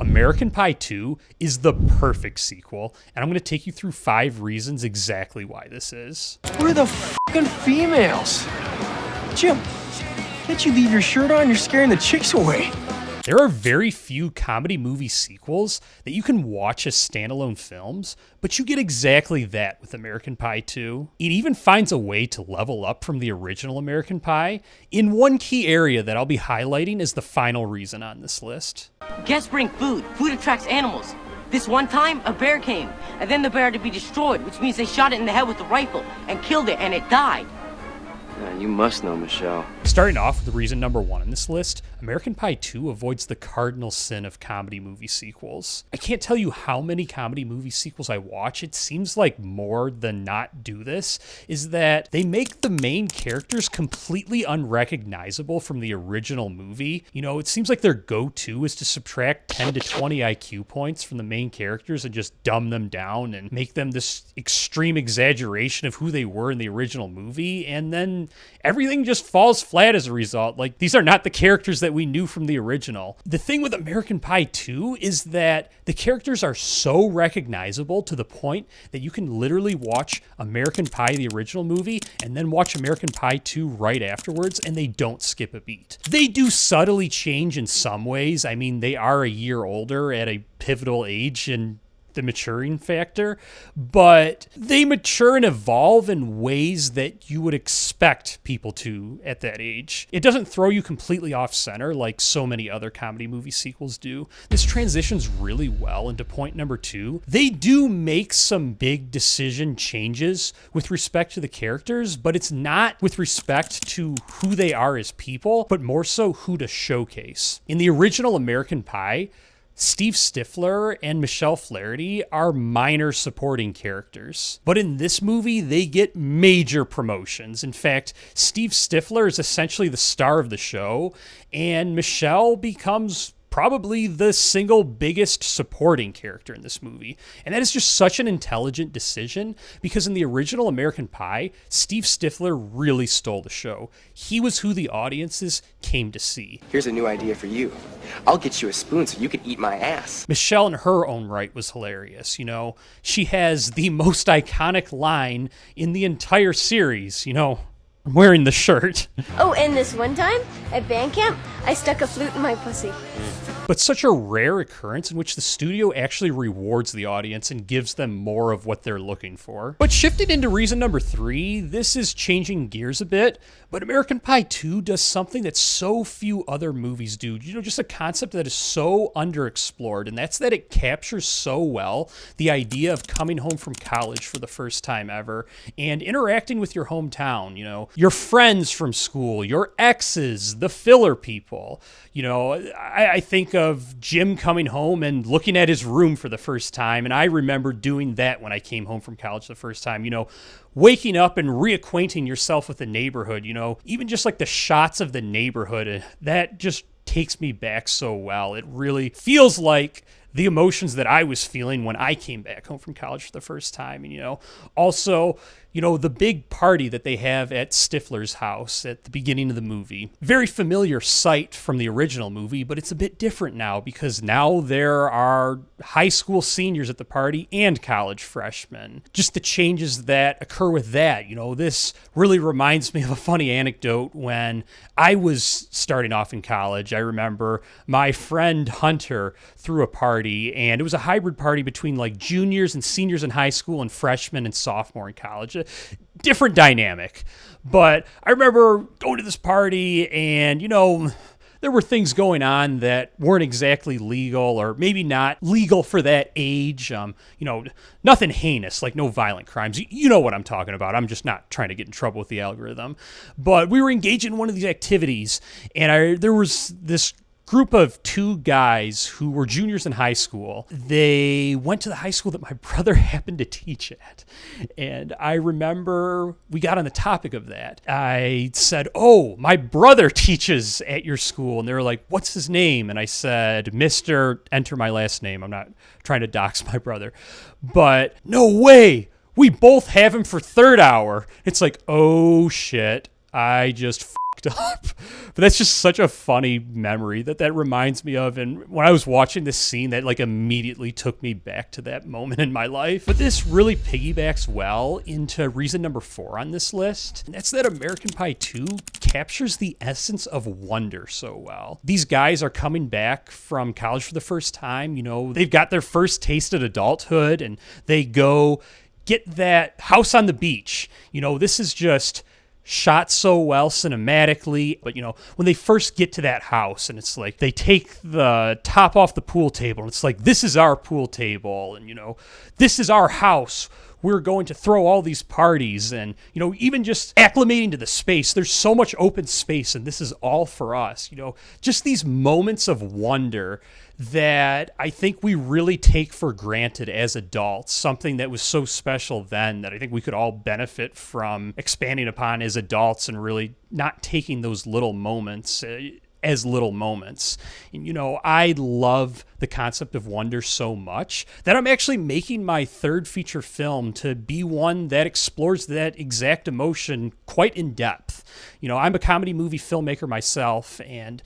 American Pie 2 is the perfect sequel, and I'm going to take you through 5 reasons exactly why this is. Where are the fucking females? Jim, can't you leave your shirt on? You're scaring the chicks away. There are very few comedy movie sequels that you can watch as standalone films, but you get exactly that with American Pie 2. It even finds a way to level up from the original American Pie in one key area that I'll be highlighting as the final reason on this list. Guests bring food. Food attracts animals. This one time, a bear came, and then the bear had to be destroyed, which means they shot it in the head with a rifle and killed it, and it died. You must know, Michelle. Starting off with reason number 1 on this list, American Pie 2 avoids the cardinal sin of comedy movie sequels. I can't tell you how many comedy movie sequels I watch. It seems like more than not do this, is that they make the main characters completely unrecognizable from the original movie. You know, it seems like their go-to is to subtract 10 to 20 IQ points from the main characters and just dumb them down and make them this extreme exaggeration of who they were in the original movie, and then everything just falls flat as a result. Like, these are not the characters that we knew from the original. The thing with American Pie 2 is that the characters are so recognizable to the point that you can literally watch American Pie, the original movie, and then watch American Pie 2 right afterwards, and they don't skip a beat. They do subtly change in some ways. I mean, they are a year older at a pivotal age and the maturing factor, but they mature and evolve in ways that you would expect people to at that age. It doesn't throw you completely off center like so many other comedy movie sequels do. This transitions really well into point number 2. They do make some big decision changes with respect to the characters, but it's not with respect to who they are as people, but more so who to showcase. In the original American Pie, Steve Stifler and Michelle Flaherty are minor supporting characters. But in this movie, they get major promotions. In fact, Steve Stifler is essentially the star of the show, and Michelle becomes probably the single biggest supporting character in this movie. And that is just such an intelligent decision, because in the original American Pie, Steve Stifler really stole the show. He was who the audiences came to see. Here's a new idea for you. I'll get you a spoon so you can eat my ass. Michelle in her own right was hilarious, you know. She has the most iconic line in the entire series, you know, I'm wearing the shirt. Oh, and this one time at band camp, I stuck a flute in my pussy. But such a rare occurrence in which the studio actually rewards the audience and gives them more of what they're looking for. But shifting into reason number 3, this is changing gears a bit, but American Pie 2 does something that so few other movies do. You know, just a concept that is so underexplored, and that's that it captures so well the idea of coming home from college for the first time ever and interacting with your hometown, you know, your friends from school, your exes, the filler people. You know, I think of Jim coming home and looking at his room for the first time, and I remember doing that when I came home from college the first time, you know, waking up and reacquainting yourself with the neighborhood, you know, even just like the shots of the neighborhood, that just takes me back so well. It really feels like the emotions that I was feeling when I came back home from college for the first time. And, you know, also, you know, the big party that they have at Stifler's house at the beginning of the movie. Very familiar sight from the original movie, but it's a bit different now because now there are high school seniors at the party and college freshmen. Just the changes that occur with that. You know, this really reminds me of a funny anecdote when I was starting off in college. I remember my friend Hunter threw a party, and it was a hybrid party between like juniors and seniors in high school and freshmen and sophomore in college. Different dynamic. But I remember going to this party, and, you know, there were things going on that weren't exactly legal, or maybe not legal for that age. You know, nothing heinous, like no violent crimes. You know what I'm talking about. I'm just not trying to get in trouble with the algorithm. But we were engaged in one of these activities, and there was this group of 2 guys who were juniors in high school. They went to the high school that my brother happened to teach at. And I remember we got on the topic of that. I said, "Oh, my brother teaches at your school." And they were like, "What's his name?" And I said, "Mr. Enter my last name." I'm not trying to dox my brother. But no way. We both have him for third hour. It's like, oh shit. I just fucked up. But that's just such a funny memory that reminds me of. And when I was watching this scene, that like immediately took me back to that moment in my life. But this really piggybacks well into reason number 4 on this list. And that's that American Pie 2 captures the essence of wonder so well. These guys are coming back from college for the first time. You know, they've got their first taste at adulthood and they go get that house on the beach. You know, this is just shot so well cinematically. But, you know, when they first get to that house and it's like they take the top off the pool table and it's like, this is our pool table and, you know, this is our house. We're going to throw all these parties and, you know, even just acclimating to the space. There's so much open space and this is all for us. You know, just these moments of wonder that I think we really take for granted as adults, something that was so special then that I think we could all benefit from expanding upon as adults and really not taking those little moments as little moments. And, you know, I love the concept of wonder so much that I'm actually making my 3rd feature film to be one that explores that exact emotion quite in depth. You know, I'm a comedy movie filmmaker myself, and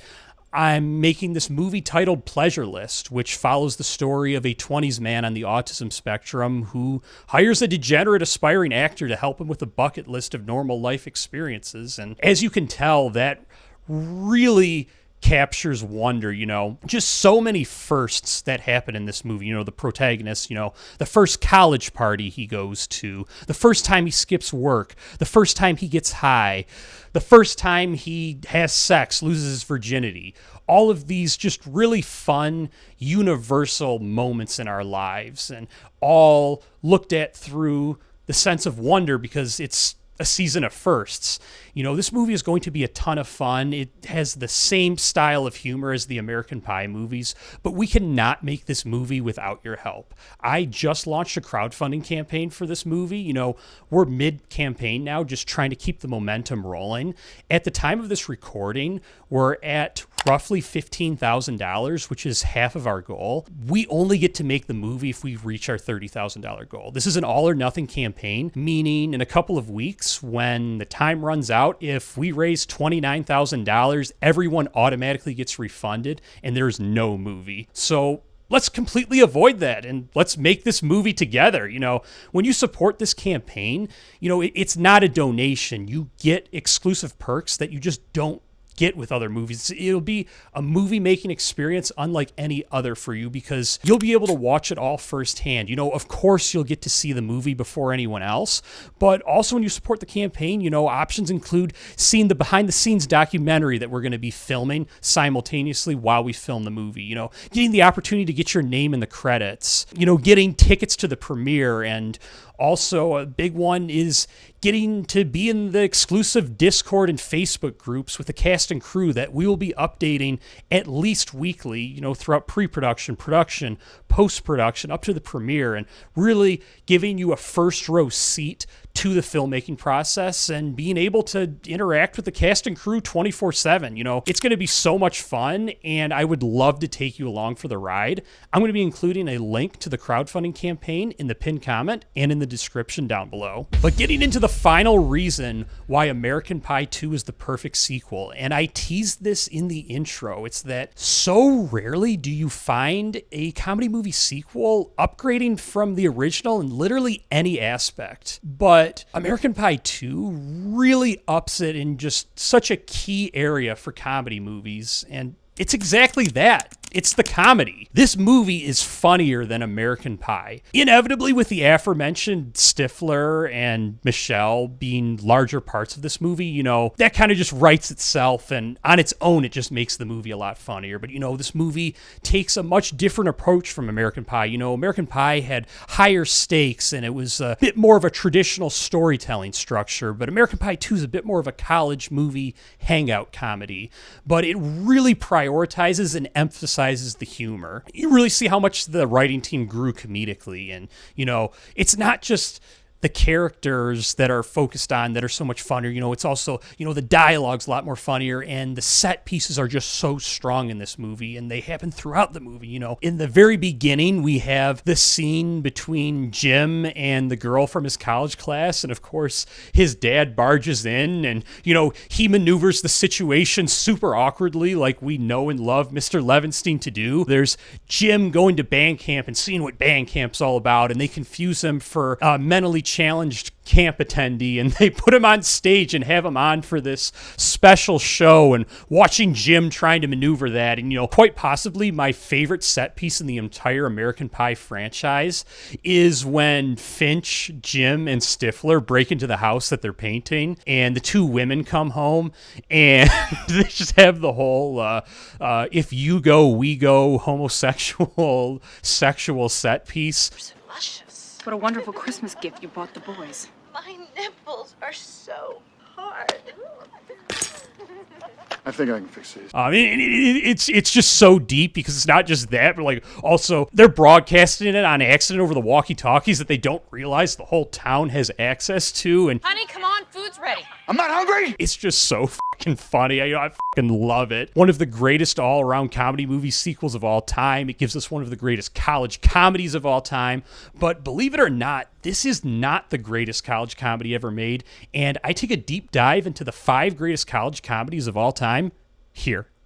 I'm making this movie titled Pleasure List, which follows the story of a 20s man on the autism spectrum who hires a degenerate aspiring actor to help him with a bucket list of normal life experiences. And as you can tell, that really captures wonder, you know, just so many firsts that happen in this movie. You know, the protagonist, you know, the first college party he goes to, the first time he skips work, the first time he gets high, the first time he has sex, loses his virginity. All of these just really fun, universal moments in our lives, and all looked at through the sense of wonder because it's a season of firsts. You know, this movie is going to be a ton of fun. It has the same style of humor as the American Pie movies, but we cannot make this movie without your help. I just launched a crowdfunding campaign for this movie. You know, we're mid-campaign now, just trying to keep the momentum rolling. At the time of this recording, we're at roughly $15,000, which is half of our goal. We only get to make the movie if we reach our $30,000 goal. This is an all or nothing campaign, meaning in a couple of weeks, when the time runs out, if we raise $29,000, everyone automatically gets refunded and there's no movie. So let's completely avoid that and let's make this movie together. You know, when you support this campaign, you know, it's not a donation. You get exclusive perks that you just don't get with other movies. It'll be a movie making experience unlike any other for you because you'll be able to watch it all firsthand. You know, of course you'll get to see the movie before anyone else, but also when you support the campaign, you know, options include seeing the behind the scenes documentary that we're going to be filming simultaneously while we film the movie, you know, getting the opportunity to get your name in the credits, you know, getting tickets to the premiere, and also a big one is getting to be in the exclusive Discord and Facebook groups with the cast and crew that we will be updating at least weekly, you know, throughout pre-production, production, post-production, up to the premiere, and really giving you a first row seat to the filmmaking process and being able to interact with the cast and crew 24/7. You know, it's going to be so much fun, and I would love to take you along for the ride. I'm going to be including a link to the crowdfunding campaign in the pinned comment and in the description down below. But getting into the final reason why American Pie 2 is the perfect sequel, and I teased this in the intro, it's that so rarely do you find a comedy movie sequel upgrading from the original in literally any aspect. But American Pie 2 really ups it in just such a key area for comedy movies, and it's exactly that. It's the comedy. This movie is funnier than American Pie. Inevitably, with the aforementioned Stifler and Michelle being larger parts of this movie, you know, that kind of just writes itself, and on its own, it just makes the movie a lot funnier. But, you know, this movie takes a much different approach from American Pie. You know, American Pie had higher stakes, and it was a bit more of a traditional storytelling structure, but American Pie 2 is a bit more of a college movie hangout comedy. But it really prioritizes and emphasizes the humor. You really see how much the writing team grew comedically, and, you know, it's not just the characters that are focused on that are so much funnier. You know, it's also, you know, the dialogue's a lot more funnier, and the set pieces are just so strong in this movie, and they happen throughout the movie. You know, in the very beginning, we have the scene between Jim and the girl from his college class, and of course, his dad barges in, and, you know, he maneuvers the situation super awkwardly, like we know and love Mr. Levinstein to do. There's Jim going to band camp and seeing what band camp's all about, and they confuse him for a mentally challenged camp attendee, and they put him on stage and have him on for this special show, and watching Jim trying to maneuver that. And, you know, quite possibly my favorite set piece in the entire American Pie franchise is when Finch, Jim, and Stifler break into the house that they're painting, and the two women come home, and they just have the whole if you go, we go homosexual sexual set piece. Luscious. What a wonderful Christmas gift you bought the boys. My nipples are so hard. I think I can fix these. It's just so deep, because it's not just that, but like also they're broadcasting it on accident over the walkie-talkies that they don't realize the whole town has access to, and Honey, come on, food's ready. I'm not hungry! it's just so fucking funny. I fucking love it. One of the greatest all-around comedy movie sequels of all time. It gives us one of the greatest college comedies of all time. But believe it or not, this is not the greatest college comedy ever made. And I take a deep dive into the 5 greatest college comedies of all time here.